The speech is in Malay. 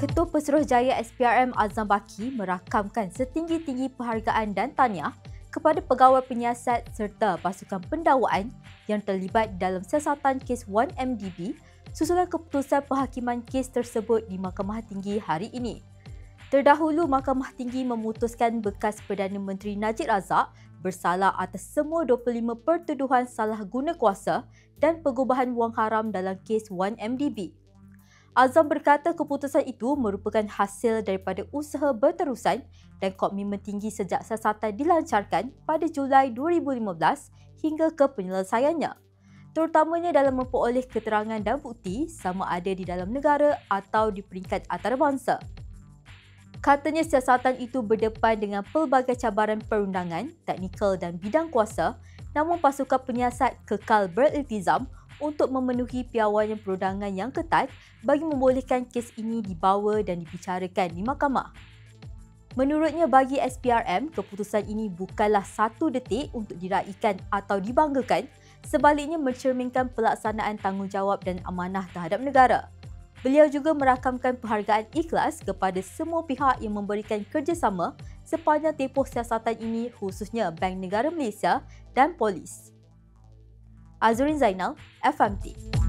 Ketua Pesuruhjaya SPRM Azam Baki merakamkan setinggi-tinggi penghargaan dan tahniah kepada pegawai penyiasat serta pasukan pendawaan yang terlibat dalam siasatan kes 1MDB susulan keputusan penghakiman kes tersebut di Mahkamah Tinggi hari ini. Terdahulu, Mahkamah Tinggi memutuskan bekas Perdana Menteri Najib Razak bersalah atas semua 25 pertuduhan salah guna kuasa dan pengubahan wang haram dalam kes 1MDB. Azam berkata keputusan itu merupakan hasil daripada usaha berterusan dan komitmen tinggi sejak siasatan dilancarkan pada Julai 2015 hingga ke penyelesaiannya, terutamanya dalam memperoleh keterangan dan bukti sama ada di dalam negara atau di peringkat antarabangsa. Katanya siasatan itu berdepan dengan pelbagai cabaran perundangan, teknikal dan bidang kuasa, namun pasukan penyiasat kekal beriltizam untuk memenuhi piawaian perundangan yang ketat bagi membolehkan kes ini dibawa dan dibicarakan di mahkamah. Menurutnya, bagi SPRM, keputusan ini bukanlah satu detik untuk diraikan atau dibanggakan, sebaliknya mencerminkan pelaksanaan tanggungjawab dan amanah terhadap negara. Beliau juga merakamkan penghargaan ikhlas kepada semua pihak yang memberikan kerjasama sepanjang tempoh siasatan ini, khususnya Bank Negara Malaysia dan polis. Azurin Zainal, FMT.